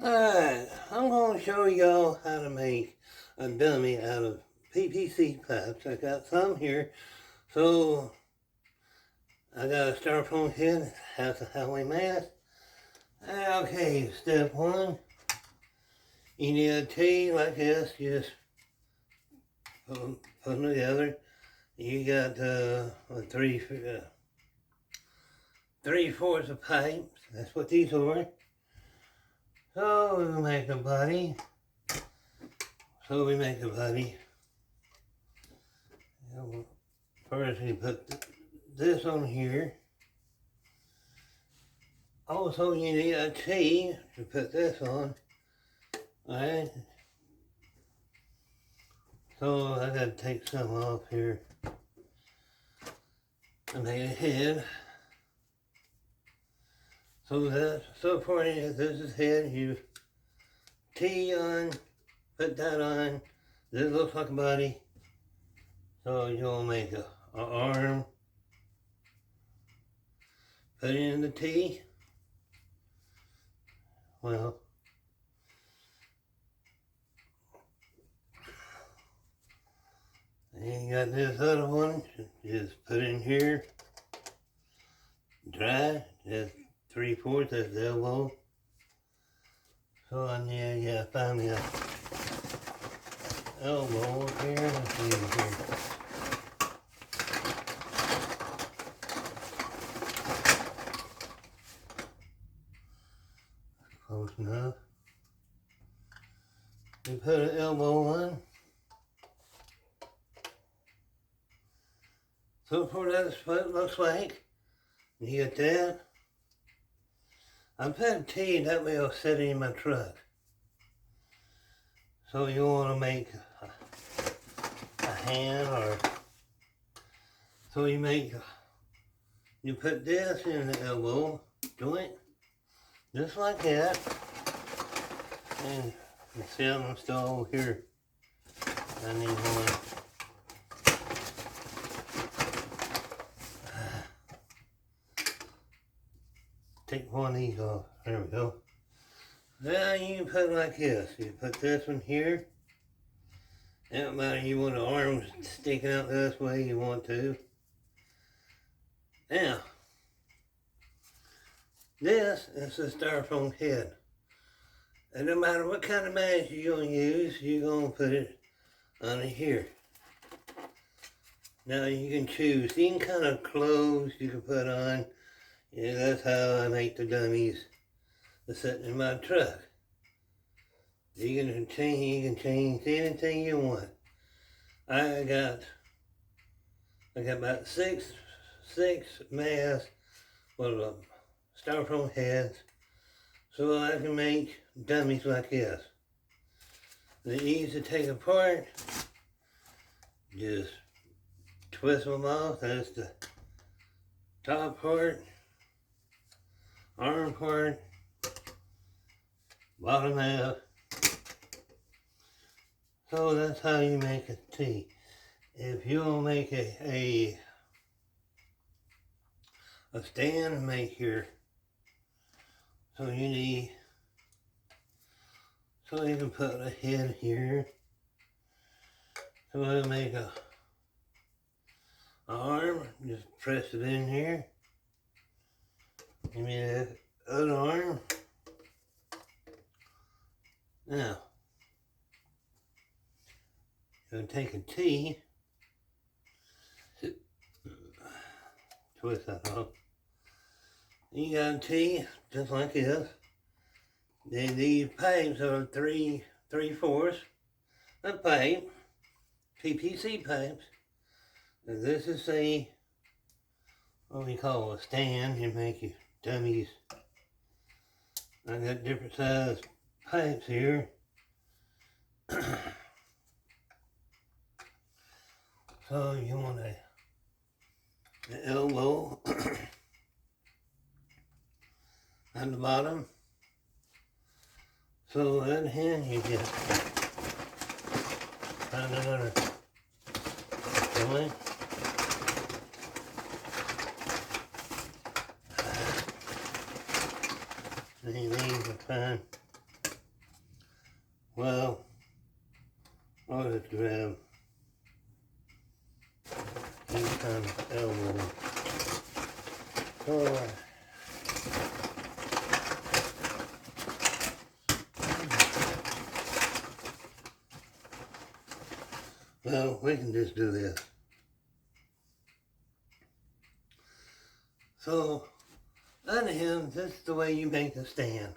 Alright, I'm going to show y'all how to make a dummy out of PVC pipes. I got some here. So, I got a styrofoam head, has a highway mask. Okay, step one. You need a T like this, just put them together. You got three-fourths of pipes. That's what these are. So we make a body. First we put this on here. Also you need a T to put this on. Alright. So I gotta take some off here. I made a head. So for this is head, you T on, put that on. This looks like a body. So you'll make a arm. Put it in the T. Well, and you got this other one. Just put in here. Dry. Just 3/4. That's the elbow. So I need to find me a elbow up here. Let's see here. Close enough. We put an elbow on. So for that's what it looks like. You get that. I put a T that way it'll sit in my truck. So you want to make a hand or so you put this in the elbow joint just like that. And you see I'm still over here. I need one. Take one of these off. There we go. Now you put it like this. You put this one here. Don't matter, you want the arms sticking out this way, you want to. Now, this is a styrofoam head. And no matter what kind of mask you're going to use, you're going to put it under here. Now you can choose any kind of clothes you can put on. Yeah, that's how I make the dummies that sit in my truck. You can change anything you want. I got about six masks with styrofoam heads, so I can make dummies like this. They're easy to take apart. Just twist them off. That's the top part. Arm part, bottom half. So that's how you make a T. If you'll make a stand, make your, so you can put a head here. So I'll make a arm, just press it in here. Give me that other arm. Now, you're going to take a T, twist that off. You got a T just like this. Then these pipes are 3/4 a pipe, PVC pipes. And this is what we call a stand. You make your dummies. I got different size pipes here. So you want the elbow at the bottom. So that hand you just find another joint. These are fine. Well, I'll just grab any kind of elbow. So, well, we can just do this. So, under him, this is the way you make a stand.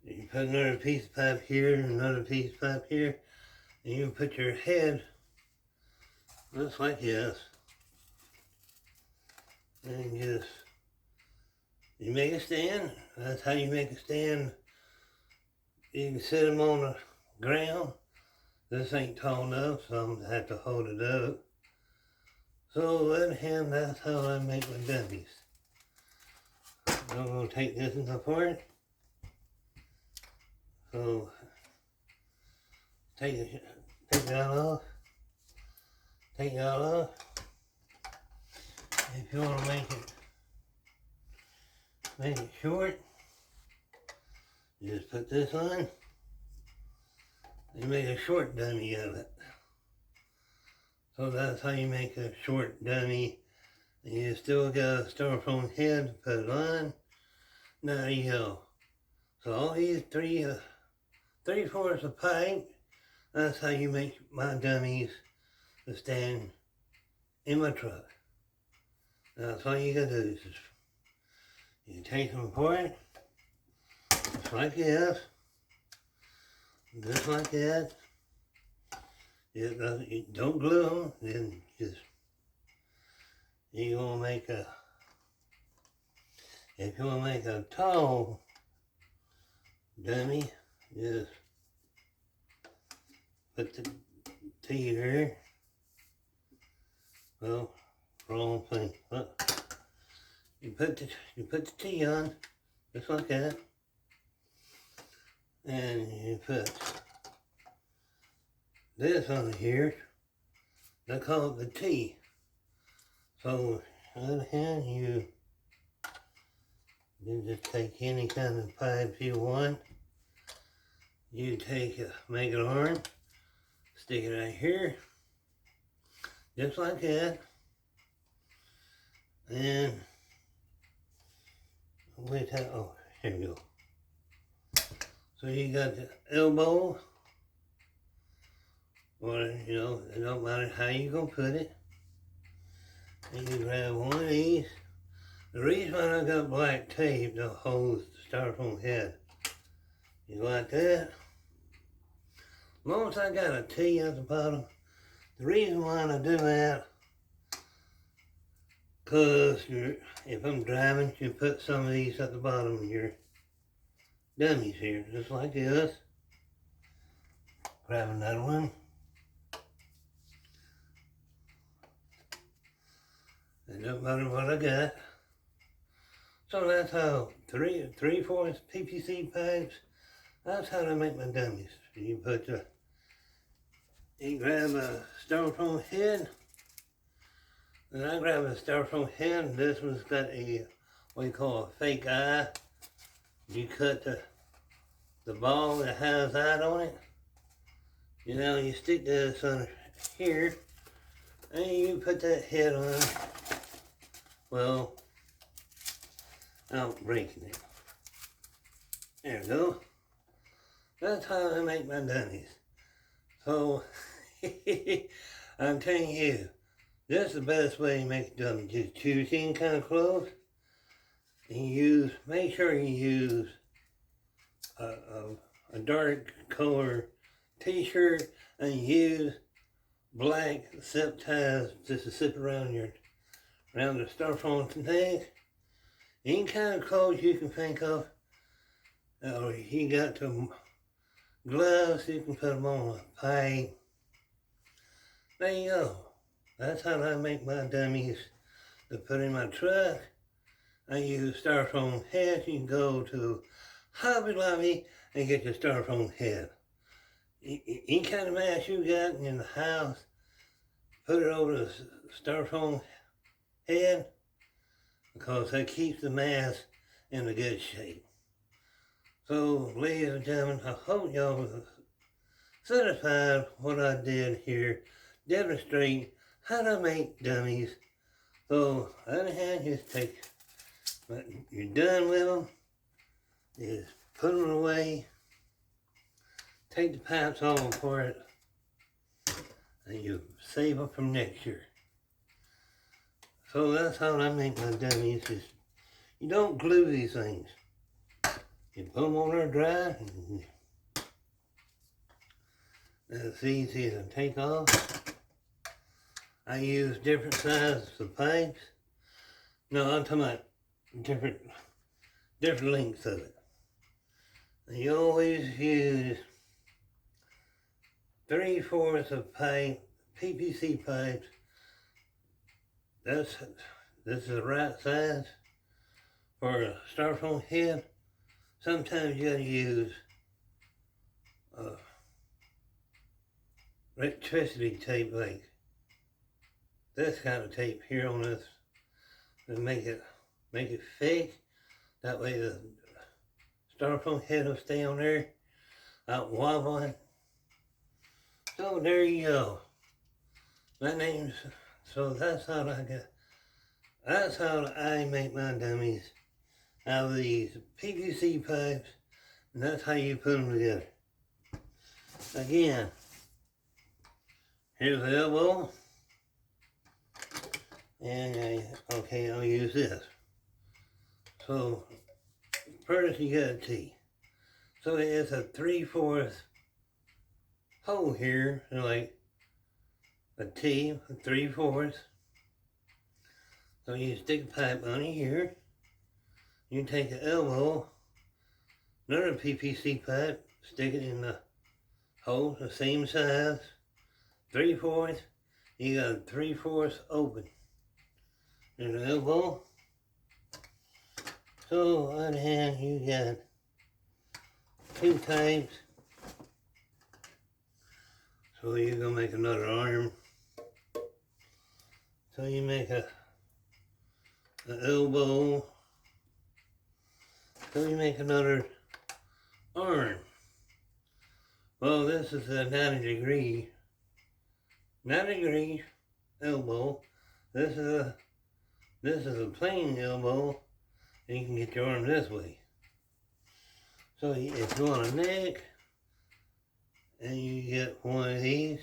You put another piece of pipe here, and another piece of pipe here, and you put your head just like this. And just, you make a stand. That's how you make a stand. You can sit them on the ground. This ain't tall enough, so I'm gonna have to hold it up. So under him, that's how I make my dummies. I'm gonna take this apart. So take that off. Take that off. If you want to make it short, you just put this on. You make a short dummy of it. So that's how you make a short dummy. And you still got a styrofoam head to put it on. Now you go. So all these three-fourths of pipe, that's how you make my dummies to stand in my truck. That's all you gotta do is just, you take them apart, just like this, just like that. You don't glue them, then just, you wanna make a, if you wanna make a tall dummy, just put the T here. Well, wrong thing. Look. You put the T on, just like that. And you put this on here. They call it the T. So on the other hand, you just take any kind of pipe you want. You make an arm, stick it right here, just like that. And wait, oh, here we go. So you got the elbow, or it don't matter how you gonna put it. And you grab one of these. The reason why I got black tape to hold the styrofoam head, you like that. As long as I got a T at the bottom, the reason why I do that, because if I'm driving, you put some of these at the bottom of your dummies here, just like this. Grab another one. It doesn't matter what I got. So that's how three-fourths PVC pipes, that's how I make my dummies. You grab a styrofoam head, and I grab a styrofoam head, and this one's got what you call a fake eye. You cut the ball that has that on it. You stick this on here, and you put that head on. Well, without breaking it. There we go. That's how I make my dummies. So, I'm telling you, this is the best way to make a dummy. Just choose any kind of clothes, and make sure you use a dark color t-shirt, and use black zip ties just to zip around the styrofoam thing. Any kind of clothes you can think of, or you got some gloves, you can put them on a pipe. There you go. That's how I make my dummies to put in my truck. I use styrofoam heads. You can go to Hobby Lobby and get your styrofoam head. Any kind of mask you got in the house, put it over the styrofoam head, because that keeps the mask in a good shape. So, ladies and gentlemen, I hope y'all satisfied what I did here, demonstrate how to make dummies. So, on the other hand, just take, when you're done with them, just put them away, take the pipes off for it, and you save them from next year. So that's how I make my dummies. Is you don't glue these things. You put them on there dry, and it's easy to take off. I use different sizes of pipes. No, I'm talking about different lengths of it. And you always use 3/4 of pipe, PVC pipes. This is the right size for a styrofoam head. Sometimes you gotta use electricity tape like this kind of tape here on this to make it thick. That way the styrofoam head will stay on there, out wobbling. So there you go. So that's how I make my dummies out of these PVC pipes, and that's how you put them together. Again, here's the elbow, and I'll use this. So first you got a T. So it's a 3/4 hole here, like a T, a 3/4. So you stick a pipe on here. You take the elbow, another PVC pipe, stick it in the hole, the same size, 3/4. You got a 3/4 open in the elbow. So on the hand you got two types. So you're gonna make another arm. So you make an elbow. So you make another arm. Well, this is a 90 degree elbow. This is a plain elbow, and you can get your arm this way. So if you want a neck, and you get one of these,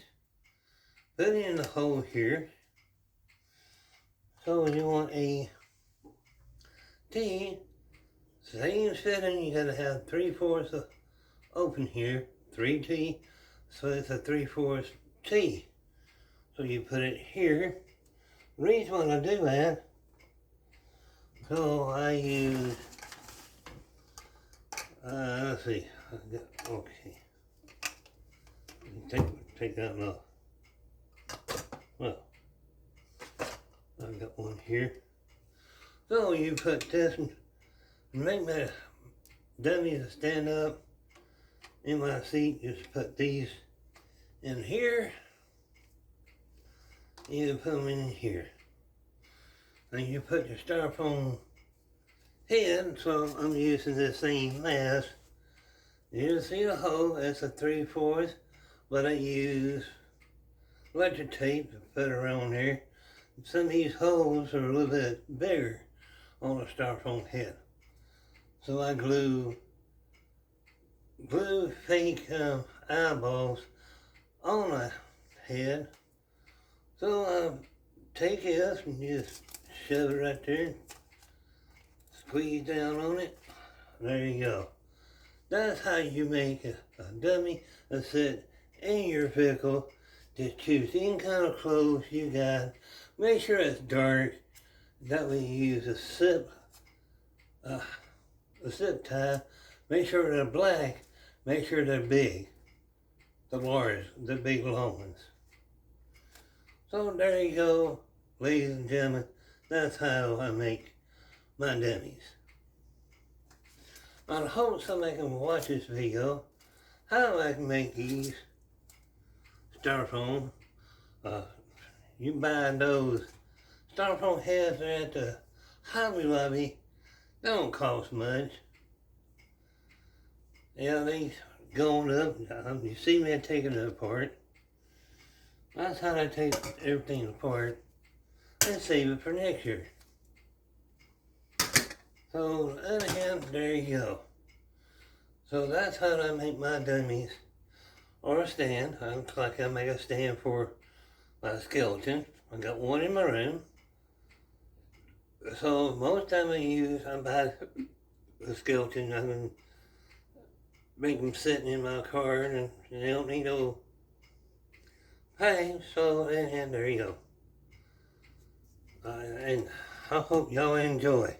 put it in the hole here. So you want a T, same fitting, you gotta have 3/4 open here, 3T, so it's a 3/4 T. So you put it here. The reason why I do that, so I use, let's see, okay. Take that one off. Well, I've got one here. So you put this and make my dummies stand up in my seat. Just put these in here. You put them in here. And you put your styrofoam head, so I'm using the same last. You see the hole, that's a 3/4, but I use electric tape to put around there. Some of these holes are a little bit bigger on a styrofoam head. So I glue fake eyeballs on the head. So I take this and just shove it right there. Squeeze down on it. There you go. That's how you make a dummy that sit in your vehicle. Just choose any kind of clothes you got. Make sure it's dark. That way you use a zip tie. Make sure they're black. Make sure they're big. The big long ones. So there you go, ladies and gentlemen. That's how I make my dummies. I hope somebody can watch this video, how I can make these styrofoam. You buy those styrofoam heads at the Hobby Lobby. They don't cost much. Yeah, they going up. You see me taking it apart. That's how I take everything apart and save it for next year. So, anyhow, there you go. So that's how I make my dummies, or a stand. I look like I make a stand for my skeleton. I got one in my room. So most time I buy the skeleton. I can make them sitting in my car, and they don't need no paint. So and there you go. And I hope y'all enjoy.